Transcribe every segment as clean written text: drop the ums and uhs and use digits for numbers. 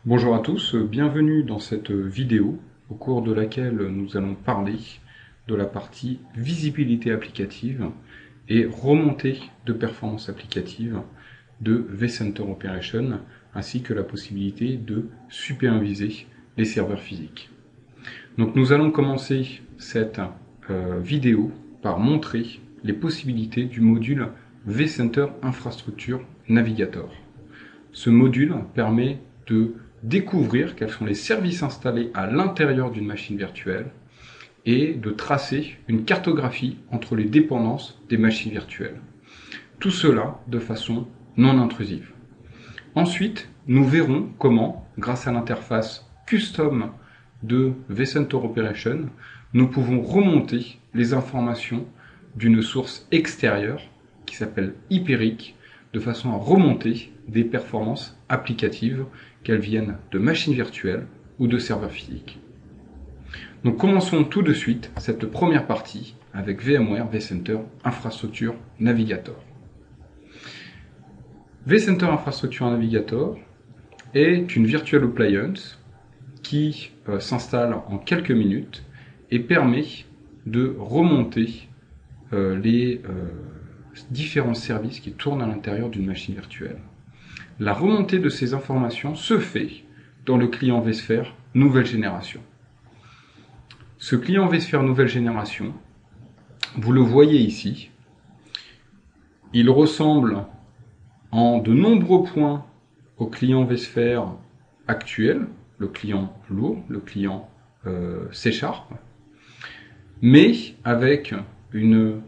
Bonjour à tous, bienvenue dans cette vidéo au cours de laquelle nous allons parler de la partie visibilité applicative et remontée de performance applicative de vCenter Operation ainsi que la possibilité de superviser les serveurs physiques. Donc nous allons commencer cette vidéo par montrer les possibilités du module vCenter Infrastructure Navigator. Ce module permet de découvrir quels sont les services installés à l'intérieur d'une machine virtuelle et de tracer une cartographie entre les dépendances des machines virtuelles. Tout cela de façon non intrusive. Ensuite, nous verrons comment, grâce à l'interface custom de vCenter Operation, nous pouvons remonter les informations d'une source extérieure qui s'appelle Hyperic, de façon à remonter des performances applicatives, qu'elles viennent de machines virtuelles ou de serveurs physiques. Donc commençons tout de suite cette première partie avec VMware vCenter Infrastructure Navigator. vCenter Infrastructure Navigator est une virtual appliance qui s'installe en quelques minutes et permet de remonter les différents services qui tournent à l'intérieur d'une machine virtuelle. La remontée de ces informations se fait dans le client vSphere nouvelle génération. Ce client vSphere nouvelle génération, vous le voyez ici, il ressemble en de nombreux points au client vSphere actuel, le client lourd, le client C#, mais avec une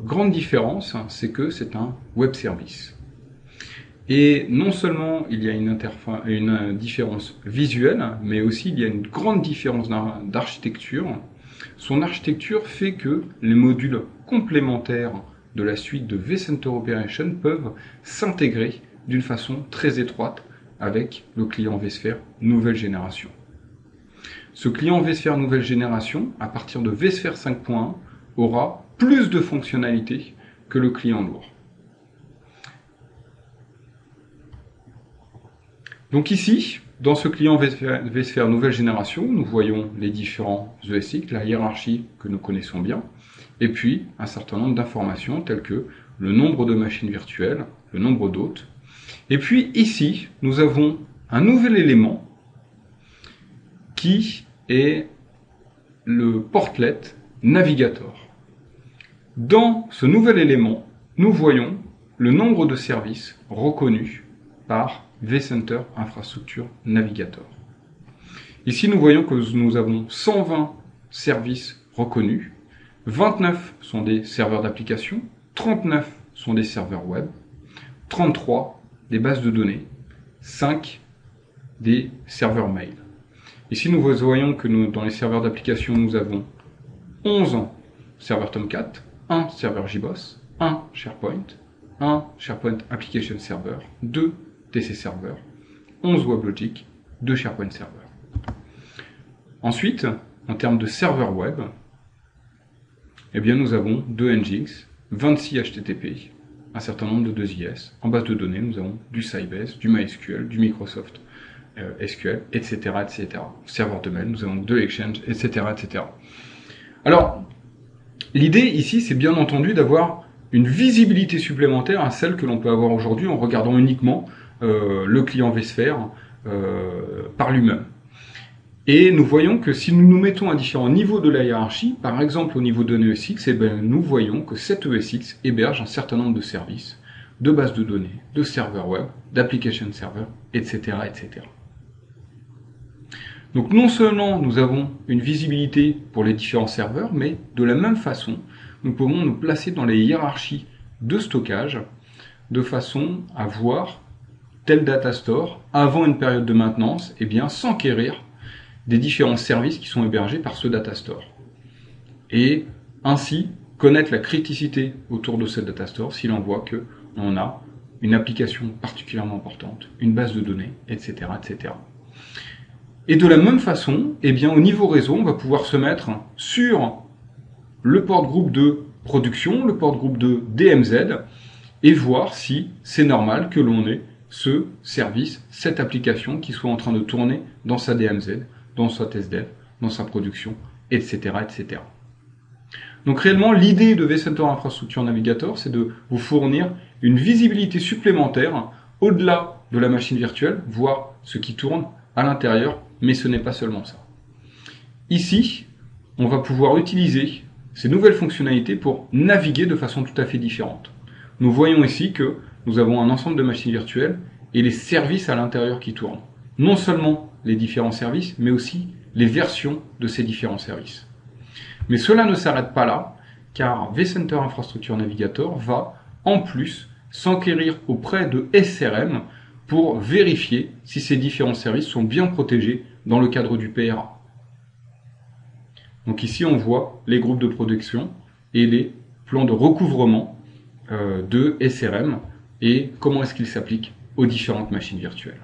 grande différence, c'est que c'est un web service. Et non seulement il y a une différence visuelle, mais aussi il y a une grande différence d'architecture. Son architecture fait que les modules complémentaires de la suite de vCenter Operation peuvent s'intégrer d'une façon très étroite avec le client vSphere nouvelle génération. Ce client vSphere nouvelle génération, à partir de vSphere 5.1, aura plus de fonctionnalités que le client lourd. Donc ici, dans ce client vSphere nouvelle génération, nous voyons les différents ESX, la hiérarchie que nous connaissons bien, et puis un certain nombre d'informations telles que le nombre de machines virtuelles, le nombre d'hôtes. Et puis ici, nous avons un nouvel élément qui est le portlet Navigator. Dans ce nouvel élément, nous voyons le nombre de services reconnus par vCenter Infrastructure Navigator. Ici, nous voyons que nous avons 120 services reconnus, 29 sont des serveurs d'application, 39 sont des serveurs web, 33 des bases de données, 5 des serveurs mail. Ici, nous voyons que dans les serveurs d'application, nous avons 11 serveurs Tomcat, 1 serveur JBoss, 1 SharePoint, 1 SharePoint Application Server, 2 TC Server, 11 WebLogic, 2 SharePoint Server. Ensuite, en termes de serveurs web, eh bien, nous avons 2 Nginx, 26 HTTP, un certain nombre de 2IS. En base de données, nous avons du Sybase, du MySQL, du Microsoft SQL, etc., etc. Serveur de mail, nous avons 2 Exchange, etc., etc. Alors, l'idée ici, c'est bien entendu d'avoir une visibilité supplémentaire à celle que l'on peut avoir aujourd'hui en regardant uniquement le client vSphere par lui-même. Et nous voyons que si nous nous mettons à différents niveaux de la hiérarchie, par exemple au niveau d'un ESX, eh bien, nous voyons que cet ESX héberge un certain nombre de services, de bases de données, de serveurs web, d'application server, etc., etc. Donc non seulement nous avons une visibilité pour les différents serveurs, mais de la même façon, nous pouvons nous placer dans les hiérarchies de stockage de façon à voir tel data store avant une période de maintenance, eh bien s'enquérir des différents services qui sont hébergés par ce data store. Et ainsi connaître la criticité autour de ce data store si l'on voit qu'on a une application particulièrement importante, une base de données, etc., etc. Et de la même façon, eh bien, au niveau réseau, on va pouvoir se mettre sur le port groupe de production, le port groupe de DMZ, et voir si c'est normal que l'on ait ce service, cette application qui soit en train de tourner dans sa DMZ, dans sa test dev, dans sa production, etc., etc. Donc réellement, l'idée de vCenter Infrastructure Navigator, c'est de vous fournir une visibilité supplémentaire au-delà de la machine virtuelle, voir ce qui tourne à l'intérieur, mais ce n'est pas seulement ça. Ici, on va pouvoir utiliser ces nouvelles fonctionnalités pour naviguer de façon tout à fait différente. Nous voyons ici que nous avons un ensemble de machines virtuelles et les services à l'intérieur qui tournent. Non seulement les différents services, mais aussi les versions de ces différents services. Mais cela ne s'arrête pas là, car vCenter Infrastructure Navigator va, en plus, s'enquérir auprès de SRM pour vérifier si ces différents services sont bien protégés dans le cadre du PRA. Donc ici, on voit les groupes de production et les plans de recouvrement de SRM et comment est-ce qu'ils s'appliquent aux différentes machines virtuelles.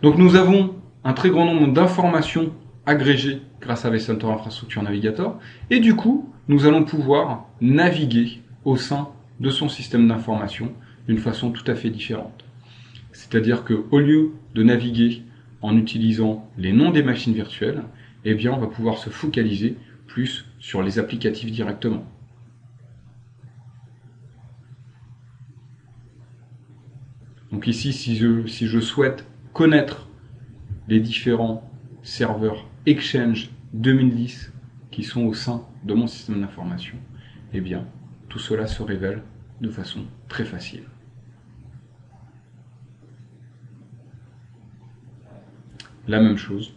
Donc nous avons un très grand nombre d'informations agrégées grâce à vCenter Infrastructure Navigator et du coup, nous allons pouvoir naviguer au sein de son système d'information d'une façon tout à fait différente. C'est-à-dire qu'au lieu de naviguer en utilisant les noms des machines virtuelles, eh bien, on va pouvoir se focaliser plus sur les applicatifs directement. Donc ici, si je souhaite connaître les différents serveurs Exchange 2010 qui sont au sein de mon système d'information, eh bien, tout cela se révèle de façon très facile. La même chose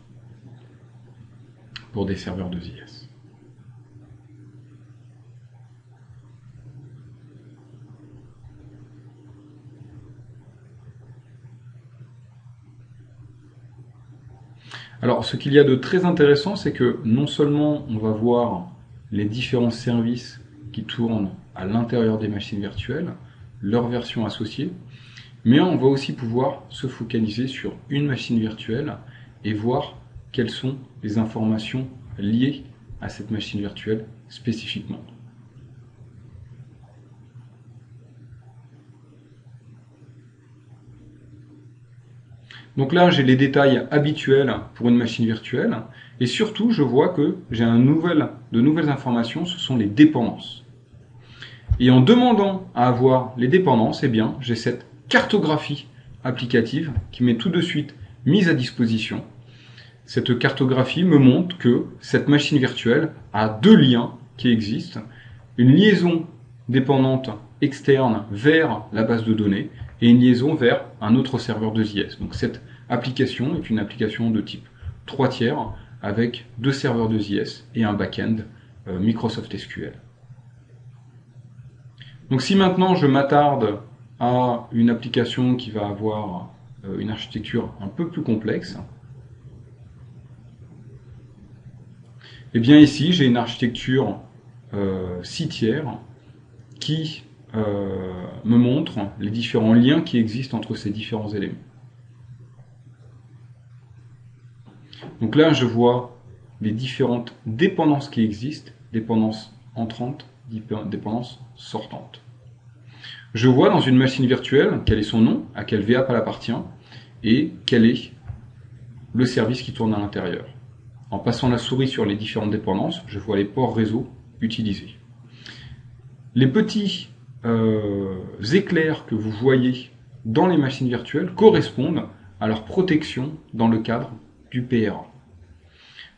pour des serveurs de ZIS. Alors, ce qu'il y a de très intéressant, c'est que non seulement on va voir les différents services qui tournent à l'intérieur des machines virtuelles, leurs versions associées, mais on va aussi pouvoir se focaliser sur une machine virtuelle et voir quelles sont les informations liées à cette machine virtuelle spécifiquement. Donc là, j'ai les détails habituels pour une machine virtuelle et surtout, je vois que j'ai de nouvelles informations, ce sont les dépendances. Et en demandant à avoir les dépendances, eh bien, j'ai cette cartographie applicative qui m'est tout de suite mise à disposition. Cette cartographie me montre que cette machine virtuelle a deux liens qui existent. Une liaison dépendante externe vers la base de données et une liaison vers un autre serveur de ZIS. Donc cette application est une application de type 3 tiers avec deux serveurs de ZIS et un back-end Microsoft SQL. Donc si maintenant je m'attarde à une application qui va avoir une architecture un peu plus complexe, et bien ici j'ai une architecture 6 tiers qui me montre les différents liens qui existent entre ces différents éléments. Donc là je vois les différentes dépendances qui existent, dépendances entrantes, dépendances sortantes. Je vois dans une machine virtuelle quel est son nom, à quelle VAP elle appartient, et quel est le service qui tourne à l'intérieur. En passant la souris sur les différentes dépendances, je vois les ports réseau utilisés. Les petits éclairs que vous voyez dans les machines virtuelles correspondent à leur protection dans le cadre du PRA.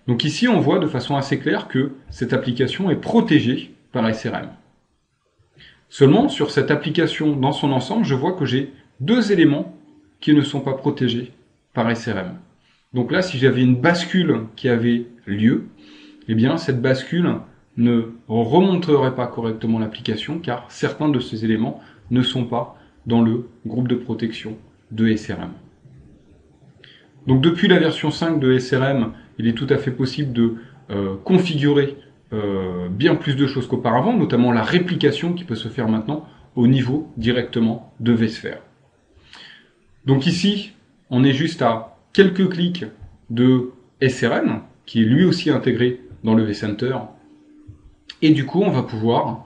Donc ici, on voit de façon assez claire que cette application est protégée par SRM. Seulement, sur cette application dans son ensemble, je vois que j'ai deux éléments qui ne sont pas protégés par SRM. Donc là, si j'avais une bascule qui avait lieu, eh bien cette bascule ne remonterait pas correctement l'application car certains de ces éléments ne sont pas dans le groupe de protection de SRM. Donc depuis la version 5 de SRM, il est tout à fait possible de configurer bien plus de choses qu'auparavant, notamment la réplication qui peut se faire maintenant au niveau directement de vSphere. Donc ici, on est juste à quelques clics de SRM, qui est lui aussi intégré dans le vCenter, et du coup on va pouvoir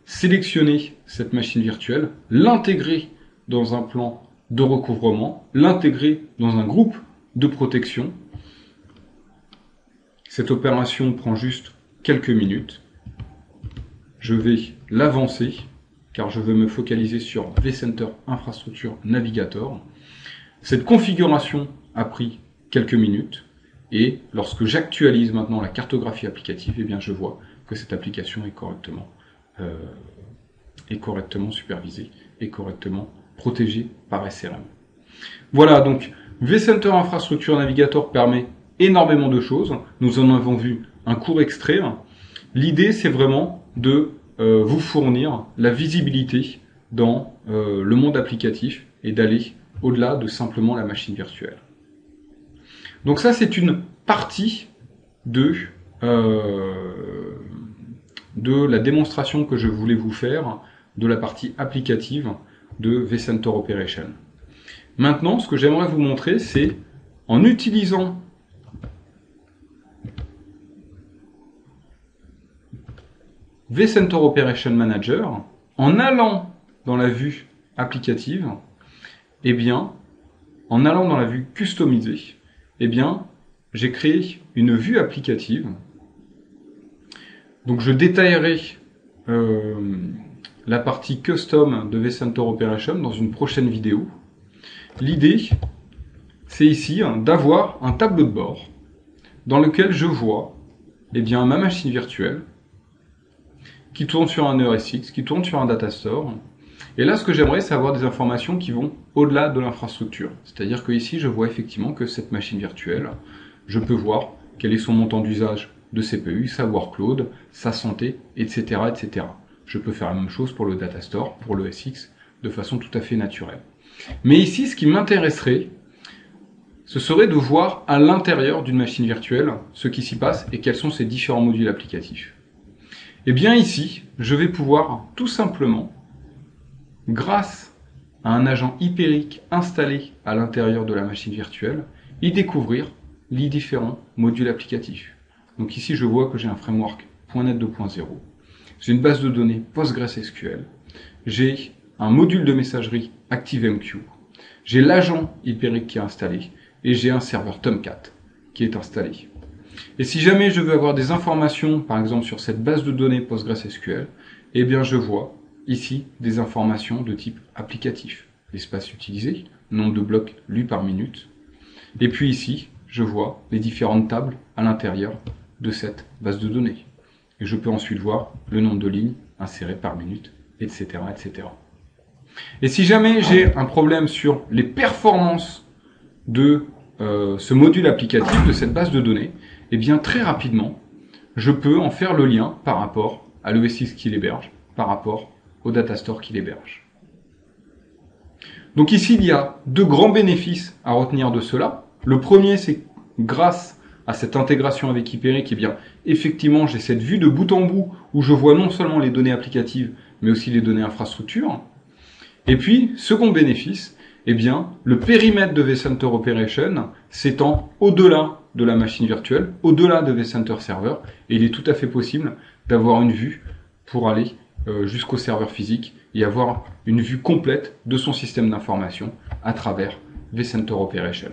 sélectionner cette machine virtuelle, l'intégrer dans un plan de recouvrement, l'intégrer dans un groupe de protection. Cette opération prend juste quelques minutes. Je vais l'avancer car je veux me focaliser sur vCenter Infrastructure Navigator. Cette configuration a pris quelques minutes et lorsque j'actualise maintenant la cartographie applicative, eh bien je vois que cette application est correctement supervisée et correctement protégée par SRM. Voilà, donc vCenter Infrastructure Navigator permet énormément de choses. Nous en avons vu un court extrait. L'idée, c'est vraiment de vous fournir la visibilité dans le monde applicatif et d'aller au-delà de simplement la machine virtuelle. Donc ça, c'est une partie de la démonstration que je voulais vous faire de la partie applicative de vCenter Operation. Maintenant, ce que j'aimerais vous montrer, c'est en utilisant vCenter Operation Manager, en allant dans la vue applicative, eh bien, en allant dans la vue customisée, eh bien, j'ai créé une vue applicative. Donc, je détaillerai la partie custom de vCenter Operation dans une prochaine vidéo. L'idée, c'est ici d'avoir un tableau de bord dans lequel je vois eh bien, ma machine virtuelle qui tourne sur un ESX, qui tourne sur un data store. Et là, ce que j'aimerais, c'est avoir des informations qui vont au-delà de l'infrastructure. C'est-à-dire que ici, je vois effectivement que cette machine virtuelle, je peux voir quel est son montant d'usage de CPU, sa workload, sa santé, etc., etc. Je peux faire la même chose pour le data store, pour le ESX, de façon tout à fait naturelle. Mais ici, ce qui m'intéresserait, ce serait de voir à l'intérieur d'une machine virtuelle ce qui s'y passe et quels sont ses différents modules applicatifs. Et bien ici, je vais pouvoir tout simplement, grâce à un agent Hyperic installé à l'intérieur de la machine virtuelle, y découvrir les différents modules applicatifs. Donc ici, je vois que j'ai un framework .NET 2.0, j'ai une base de données PostgreSQL, j'ai un module de messagerie ActiveMQ, j'ai l'agent Hyperic qui est installé, et j'ai un serveur Tomcat qui est installé. Et si jamais je veux avoir des informations, par exemple sur cette base de données PostgreSQL, eh bien je vois ici des informations de type applicatif. L'espace utilisé, nombre de blocs lus par minute. Et puis ici, je vois les différentes tables à l'intérieur de cette base de données. Et je peux ensuite voir le nombre de lignes insérées par minute, etc., etc. Et si jamais j'ai un problème sur les performances de ce module applicatif, de cette base de données, eh bien très rapidement, je peux en faire le lien par rapport à l'ESX qui l'héberge, par rapport au data store qui l'héberge. Donc ici, il y a deux grands bénéfices à retenir de cela. Le premier, c'est grâce à cette intégration avec Hyperic, eh bien, effectivement, j'ai cette vue de bout en bout où je vois non seulement les données applicatives, mais aussi les données infrastructures. Et puis, second bénéfice, eh bien, le périmètre de vCenter Operation s'étend au-delà de la machine virtuelle, au-delà de vCenter Server, et il est tout à fait possible d'avoir une vue pour aller jusqu'au serveur physique et avoir une vue complète de son système d'information à travers vCenter Operation.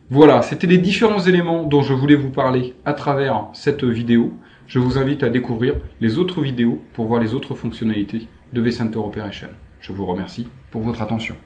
Voilà, c'était les différents éléments dont je voulais vous parler à travers cette vidéo. Je vous invite à découvrir les autres vidéos pour voir les autres fonctionnalités de vCenter Operation. Je vous remercie pour votre attention.